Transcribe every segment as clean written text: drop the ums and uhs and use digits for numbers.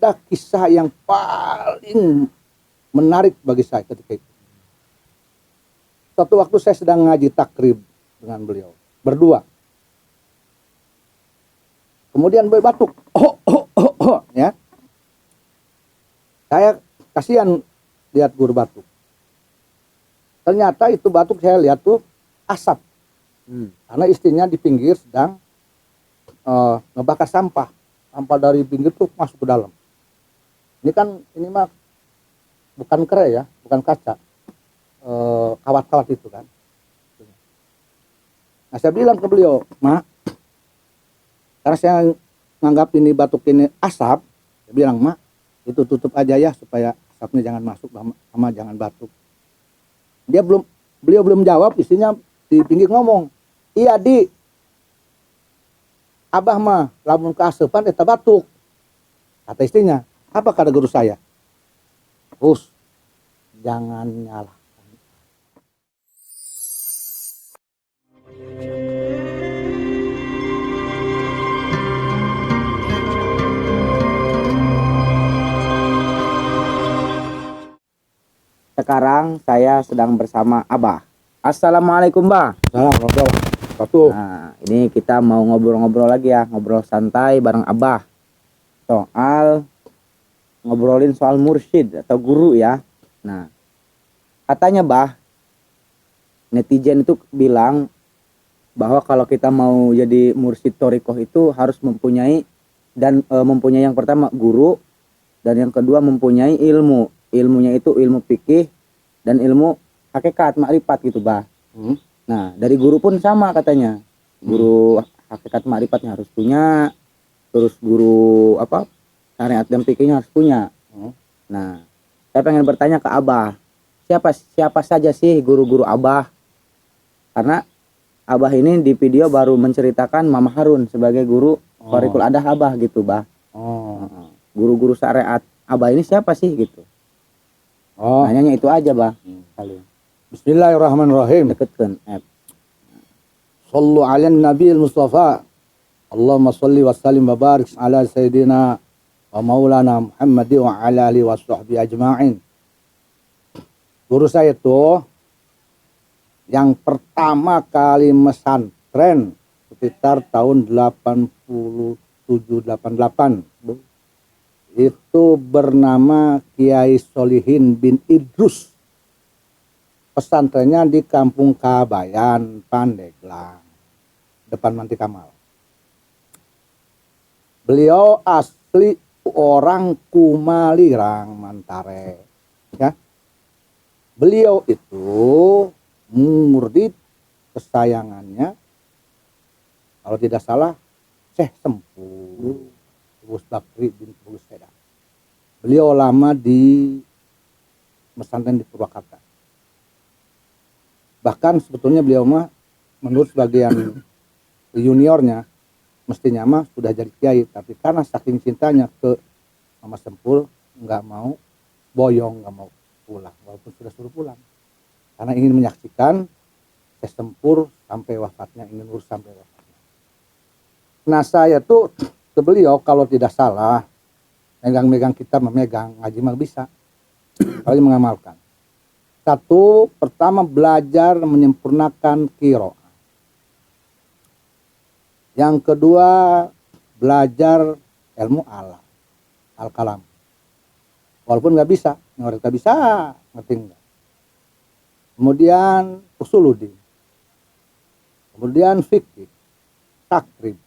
ada kisah yang paling menarik bagi saya ketika itu. Suatu waktu saya sedang ngaji takrib dengan beliau berdua. Kemudian beliau batuk, ya. Saya kasihan lihat guru batuk. Ternyata itu batuk saya lihat tuh asap. Karena istrinya di pinggir sedang ngebakar sampah. Sampah dari pinggir tuh masuk ke dalam. Ini mah bukan kere ya, bukan kaca. Kawat-kawat itu kan. Nah saya bilang ke beliau, Mak, karena saya nganggap ini batuk ini asap, saya bilang, Mak, itu tutup aja ya supaya asapnya jangan masuk sama jangan batuk. Beliau belum jawab, istrinya di pinggir ngomong, iya Di, Abah mah lamun keasepan eta batuk. Kata istrinya, apa kata guru saya? Us, jangan nyalahkan. Sekarang saya sedang bersama Abah. Assalamualaikum, Bah. Assalamualaikum. Nah, ini kita mau ngobrol-ngobrol lagi ya, ngobrol santai bareng Abah. Ngobrolin soal mursyid atau guru ya. Nah, katanya Bah, netizen itu bilang bahwa kalau kita mau jadi mursyid thorikoh itu harus mempunyai yang pertama guru, dan yang kedua mempunyai ilmu. Ilmunya itu ilmu fikih dan ilmu hakikat makrifat gitu, Bah. Nah, dari guru pun sama katanya. Guru hakikat makrifat harus punya, terus guru syariat dan fikihnya harus punya. Nah, saya pengen bertanya ke Abah, siapa saja sih guru-guru Abah? Karena Abah ini di video baru menceritakan Mama Harun sebagai guru Thorikul Adah Abah gitu, Bah. Guru-guru syariat Abah ini siapa sih gitu? Nanyanya itu aja, Bah. Bismillahirrahmanirrahim. Deketkan Sallu ala nabiyil mustafa. Allahumma salli wa sallim wa barik ala sayyidina wa maulana Muhammad wa ala alihi wa sahbihi ajma'in. Guru saya itu yang pertama kali mesantren sekitar tahun 87-88 itu bernama Kiai Solihin bin Idrus. Pesantrennya di Kampung Kabayan, Pandeglang, depan Manti Kamal. Beliau asli orang Kumalirang, Mantare. Ya. Beliau itu murid kesayangannya, kalau tidak salah, Syekh Sempu Gus Bakri bin Gus Seda. Beliau lama di pesantren di Purwakarta. Bahkan sebetulnya beliau mah menurut sebagian juniornya mestinya mah sudah jadi kiai, tapi karena saking cintanya ke Mama Sempul nggak mau boyong, nggak mau pulang walaupun sudah suruh pulang, karena ingin menyaksikan Syekh Sempur sampai wafatnya, ingin urus sampai wafatnya. Nah saya tuh ke beliau kalau tidak salah megang-megang kitab, memegang ngaji mah bisa, kali mengamalkan. Satu, pertama belajar menyempurnakan qiraah. Yang kedua belajar ilmu al-kalam. Walaupun nggak bisa, nggak bisa, ngerti nggak. Kemudian usuluddin. Kemudian fikih, takrib.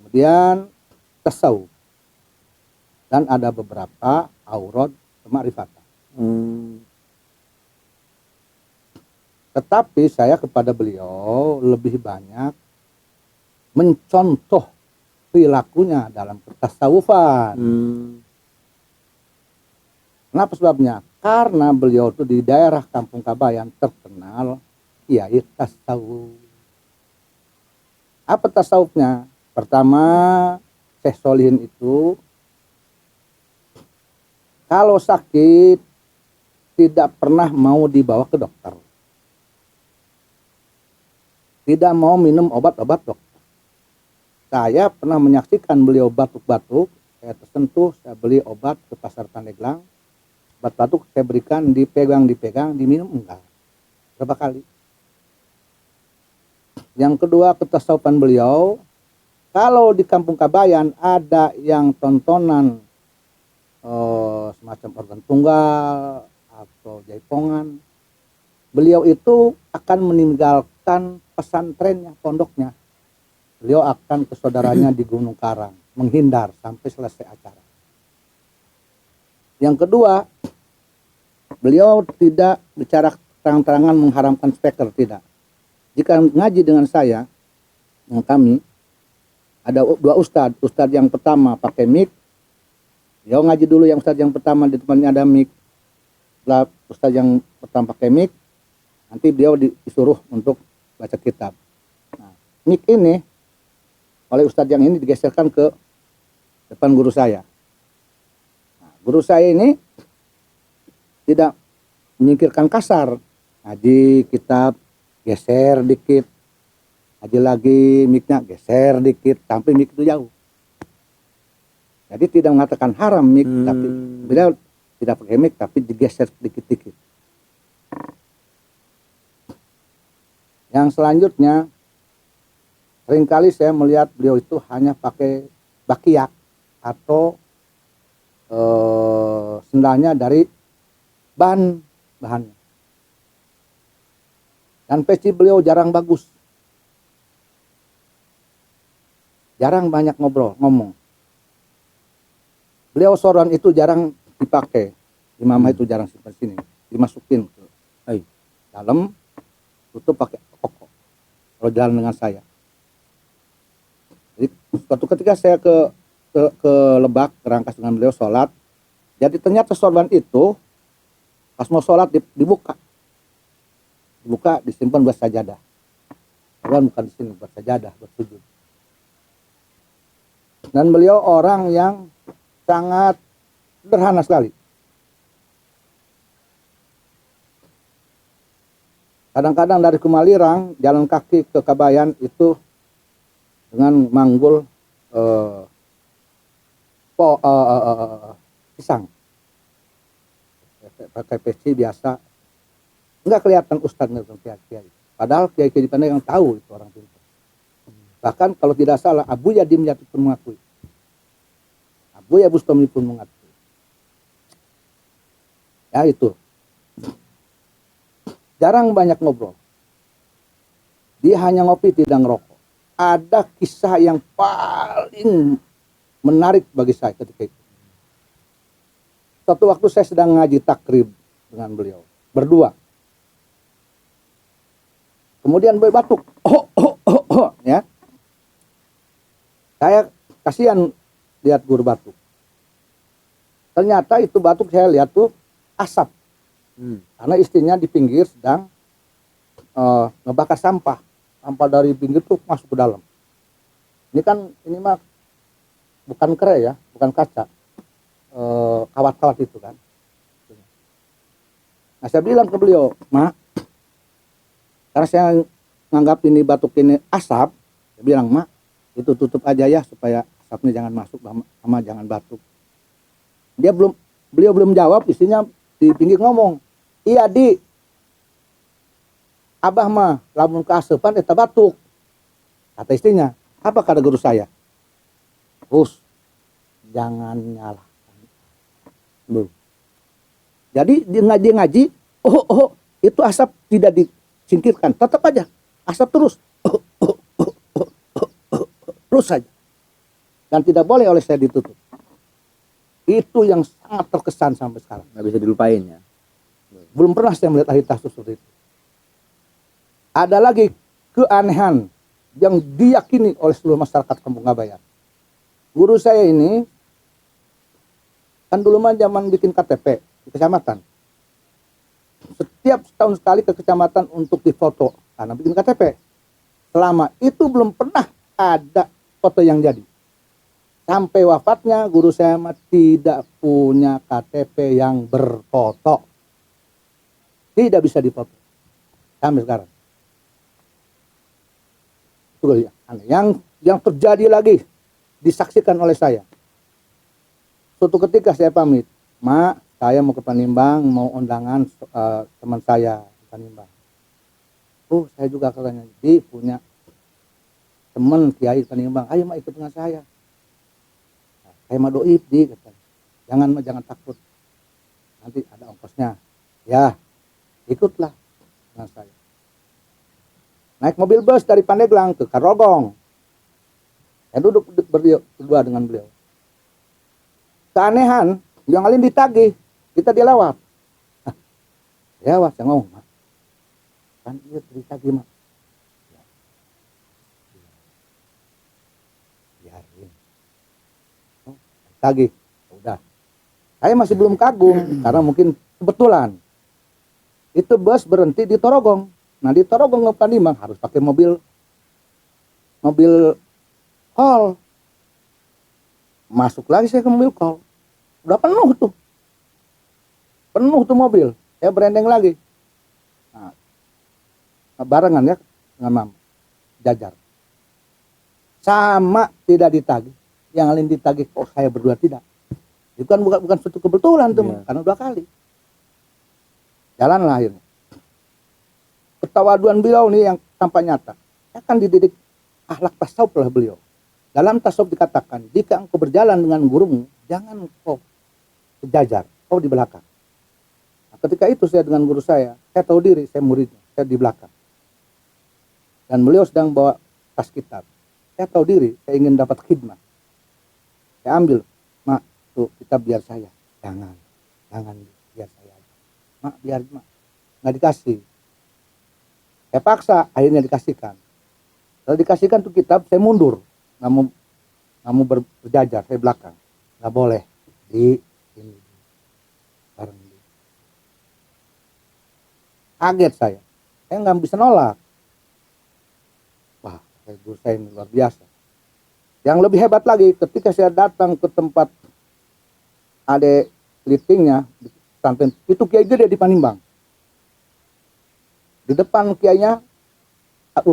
Kemudian tasawuf. Dan ada beberapa aurad ma'rifatan. Tetapi saya kepada beliau lebih banyak mencontoh perilakunya dalam ketasawufan. Kenapa sebabnya? Karena beliau itu di daerah Kampung Kabayan terkenal kiai tasawuf. Apa tasawufnya? Pertama, Syekh Solihin itu kalau sakit tidak pernah mau dibawa ke dokter, tidak mau minum obat-obat dokter. Saya pernah menyaksikan beliau batuk-batuk, saya tersentuh, saya beli obat ke pasar Pandeglang. Obat batuk saya berikan, dipegang, diminum enggak. Berapa kali. Yang kedua, ketasawufan beliau, kalau di Kampung Kabayan ada yang tontonan semacam organ tunggal atau jaipongan, beliau itu akan meninggalkan pesantrennya, pondoknya. Beliau akan ke saudaranya di Gunung Karang, menghindar sampai selesai acara. Yang kedua, beliau tidak bicara terang-terangan mengharamkan speaker, tidak. Jika ngaji dengan saya, dengan kami, ada dua ustadz. Ustadz yang pertama pakai mic, beliau ngaji dulu yang ustadz yang pertama, di tempatnya ada mic. Setelah ustadz yang pertama pakai mic, nanti beliau disuruh untuk baca kitab. Nah, mic ini oleh ustadz yang ini digeserkan ke depan guru saya. Nah, guru saya ini tidak menyingkirkan kasar. Ngaji kitab, geser dikit. Ngaji lagi, mic-nya geser dikit, sampai mic itu jauh. Jadi tidak mengatakan haram mic, tapi beliau tidak pakai mic, tapi digeser sedikit-dikit. Yang selanjutnya, seringkali saya melihat beliau itu hanya pakai bakiak atau sendalnya dari bahannya. Dan peci beliau jarang bagus. Jarang banyak ngomong. Beliau sorban itu jarang dipakai. Imamah itu jarang simpan sini. Dimasukin ke dalam, tutup pakai koko. Kalau jalan dengan saya. Jadi suatu ketika saya ke Lebak, ke Rangkas dengan beliau sholat. Jadi ternyata sorban itu pas mau sholat dibuka, disimpan buat sajadah. Sorban bukan di sini, buat sajadah, buat sujud. Dan beliau orang yang sangat sederhana sekali. Kadang-kadang dari Kumalirang jalan kaki ke Kabayan itu dengan manggul pisang, pakai peci biasa, nggak kelihatan ustadz, kiai. Padahal kiai di Pandai yang tahu itu orang pintar. Bahkan kalau tidak salah Abu Yadim Yati pun mengakui, Abu Ya Bustami pun mengakui. Ya itu. Jarang banyak ngobrol. Dia hanya ngopi, tidak ngerokok. Ada kisah yang paling menarik bagi saya ketika itu. Suatu waktu saya sedang ngaji takrib dengan beliau. Berdua. Kemudian beliau batuk. Ya. Saya kasihan lihat guru batuk. Ternyata itu batuk saya lihat tuh asap. Karena istrinya di pinggir sedang ngebakar sampah. Sampah dari pinggir tuh masuk ke dalam. Ini mah bukan kere ya, bukan kaca. Kawat-kawat itu kan. Nah saya bilang ke beliau, "Ma, karena saya nganggap ini batuk ini asap," saya bilang, "Ma, itu tutup aja ya supaya asapnya jangan masuk, sama jangan batuk." Beliau belum jawab, istrinya di pinggir ngomong, "Iya Di, Abah mah lamun keasepan eta batuk." Kata istrinya, "Apa kata guru saya?" "Us, jangan nyalahkan." Jadi di ngaji, itu asap tidak disingkirkan, tetap aja asap terus, terus saja, dan tidak boleh oleh saya ditutup. Itu yang sangat terkesan sampai sekarang. Nggak bisa dilupain ya. Belum pernah saya melihat ahli tahsus seperti itu. Ada lagi keanehan yang diyakini oleh seluruh masyarakat Kampung Kabayan. Guru saya ini kan dulu mah zaman bikin KTP di kecamatan. Setiap setahun sekali ke kecamatan untuk difoto karena bikin KTP. Selama itu belum pernah ada foto yang jadi. Sampai wafatnya guru saya mah tidak punya KTP yang berfoto. Tidak bisa difoto. Sampai sekarang. Itu ya. Yang terjadi lagi disaksikan oleh saya. Suatu ketika saya pamit, Mak, saya mau ke Panimbang, mau undangan teman saya di Panimbang. Saya juga katanya, di punya teman kiai di Panimbang, ayo Mak ikut dengan saya. Nah, saya mah doib di, katanya. Jangan Mak, jangan takut. Nanti ada ongkosnya. Ya, ikutlah dengan saya. Naik mobil bus dari Pandeglang ke Karogong. Saya duduk berdua dengan beliau. Keanehan, yang lain ditagih, kita dia lewat. Ya, saya ngomong, Mak. Kan dia ditagih, Mak. Biarin. Tagih, udah. Saya masih belum kagum, karena mungkin kebetulan. Itu bus berhenti di Torogong. Nah, di Torogong ke Panimbang harus pakai mobil call. Masuk lagi saya ke mobil call. Udah penuh tuh. Penuh tuh mobil. Saya berendeng lagi. Nah, barengan ya dengan Mama. Jajar. Sama tidak ditagih. Yang lain ditagih kok saya berdua tidak. Itu kan bukan suatu kebetulan tuh, karena 2 kali. Jalan lah akhirnya. Ketawaduan beliau nih yang tampak nyata. Akan dididik akhlak tasawuf oleh beliau. Dalam tasawuf dikatakan, jika engkau berjalan dengan gurumu, jangan engkau sejajar, kau di belakang. Nah, ketika itu saya dengan guru saya tahu diri, saya muridnya, saya di belakang. Dan beliau sedang bawa tas kitab. Saya tahu diri, saya ingin dapat khidmat. Saya ambil, Mak, tuh kitab biar saya. Jangan biar saya. Mak, biar Mak. Nggak dikasih. Saya paksa, akhirnya dikasihkan. Kalau dikasihkan tuh kitab, saya mundur. Nggak mau berjajar, saya belakang. Nggak boleh. Di ini. Bareng. Kaget saya nggak bisa nolak. Wah, guru saya ini luar biasa. Yang lebih hebat lagi, ketika saya datang ke tempat adek litingnya di pesantren, itu kiai gede di Panimbang. Di depan kiainya,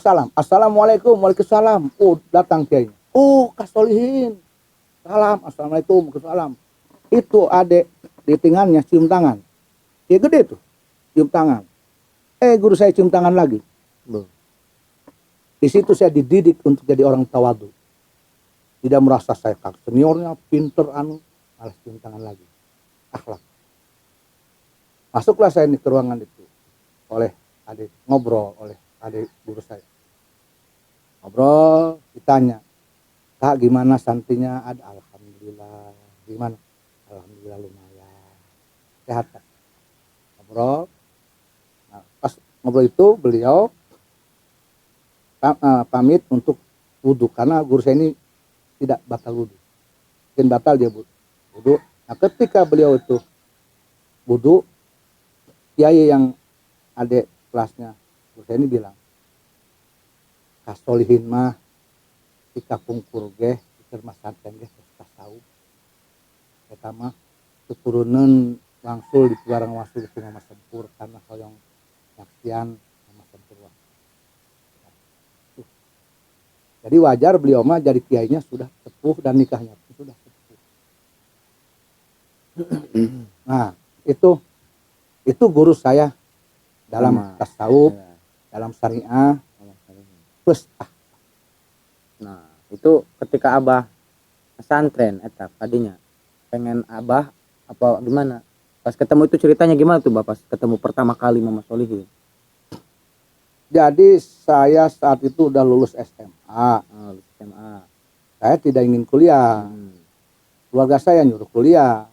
salam, assalamualaikum, waalaikumsalam. Datang kiainya. Kasolihin. Salam, assalamualaikum, waalaikumsalam. Itu adek litingannya cium tangan. Kiai gede tuh, cium tangan. Guru saya cium tangan lagi. Di situ saya dididik untuk jadi orang tawadu. Tidak merasa saya seniornya, pinter, malah cium tangan lagi. Akhlak. Masuklah saya ke ruangan itu. Ngobrol oleh adik guru saya. Ngobrol, ditanya. Kak, gimana santrinya? Ada, alhamdulillah. Gimana? Alhamdulillah lumayan. Sehat, Kak. Ngobrol. Nah, pas ngobrol itu beliau pamit untuk wudhu, karena guru saya ini tidak batal wudhu. Mungkin batal dia wudhu. Nah, ketika beliau itu wudhu, kiai yang adik kelasnya guru saya ini bilang, kasolihin mah tika pungkur geh pikir masantren geh tasawuf eta mah keturunan wangsul di barang wasul di Mama Sempur karena hoyong nyaksian Mama Sempur. Jadi wajar beliau mah jadi kiainya sudah sepuh dan nikahnya pun sudah sepuh. Nah, itu guru saya dalam tasawuf, dalam syariah, plus Nah, itu ketika Abah pesantren eta tadinya pengen Abah apa gimana? Pas ketemu itu ceritanya gimana tuh Bapak ketemu pertama kali Mama Solihin? Jadi saya saat itu udah lulus SMA. Lulus SMA. Saya tidak ingin kuliah. Keluarga saya nyuruh kuliah.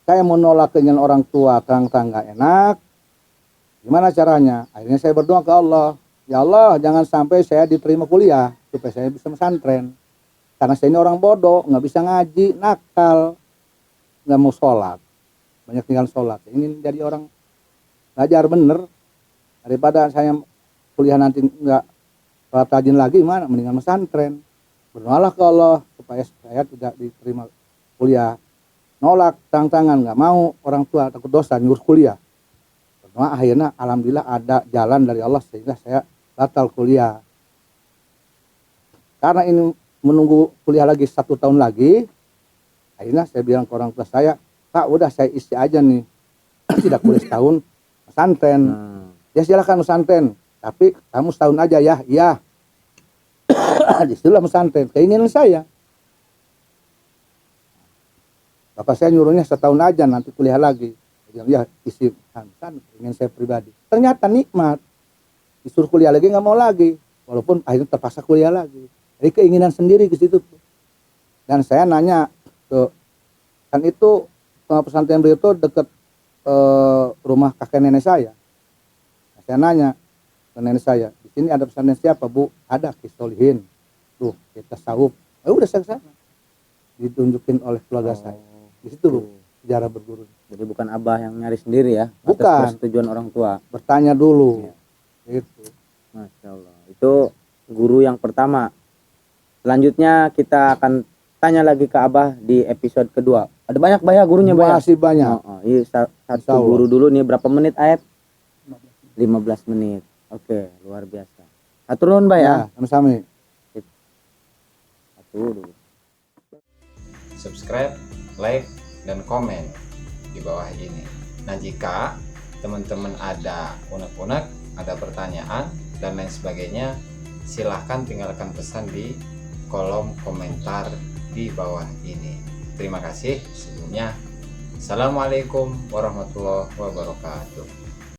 Saya menolak keinginan orang tua, terang-terang nggak enak. Gimana caranya? Akhirnya saya berdoa ke Allah. Ya Allah, jangan sampai saya diterima kuliah supaya saya bisa pesantren. Karena saya ini orang bodoh, nggak bisa ngaji, nakal, nggak mau sholat, banyak tinggal sholat. Ingin jadi orang ngajar bener. Daripada saya kuliah nanti nggak sholat rajin lagi, mana mendingan pesantren. Berdoalah ke Allah supaya saya tidak diterima kuliah. Nolak, tangan-tangan, nggak mau, orang tua takut dosa, nyuruh kuliah. Berdoa, akhirnya alhamdulillah ada jalan dari Allah sehingga saya batal kuliah. Karena ini menunggu kuliah lagi 1 tahun lagi, Akhirnya saya bilang ke orang tua saya, Pak udah saya isi aja nih, tidak boleh setahun pesantren. Ya silakan pesantren, tapi kamu setahun aja ya. Iya. Disitulah pesantren, keinginan saya. Bapak saya nyuruhnya setahun aja, nanti kuliah lagi. Dia bilang, ya isi kan ingin saya pribadi. Ternyata nikmat, disuruh kuliah lagi nggak mau lagi, walaupun akhirnya terpaksa kuliah lagi. Jadi keinginan sendiri ke situ. Dan saya nanya ke, kan itu pesantren beliau itu dekat rumah kakek nenek saya. Saya nanya ke nenek saya, di sini ada pesantren siapa Bu? Ada Kisolihin. Tuh kita sahub. Udah saya kesana. Ditunjukin oleh keluarga saya. Di situ Bu, sejarah berguru. Jadi bukan abah yang nyari sendiri ya, Bukan. atas persetujuan orang tua. Bertanya dulu. Gitu. Masya Allah. Itu guru yang pertama. Selanjutnya kita akan tanya lagi ke abah di episode kedua. Ada banyak ya gurunya banyak. Masih banyak. Ini satu guru dulu nih, berapa menit Aep? 15 menit. Oke, luar biasa. Atur nuhun Mbak ya. Sama-sama. Atur dulu. Subscribe, like, dan komen di bawah ini. Nah, jika teman-teman ada unek-unek, ada pertanyaan, dan lain sebagainya, silahkan tinggalkan pesan di kolom komentar di bawah ini. Terima kasih sebelumnya. Assalamualaikum warahmatullahi wabarakatuh.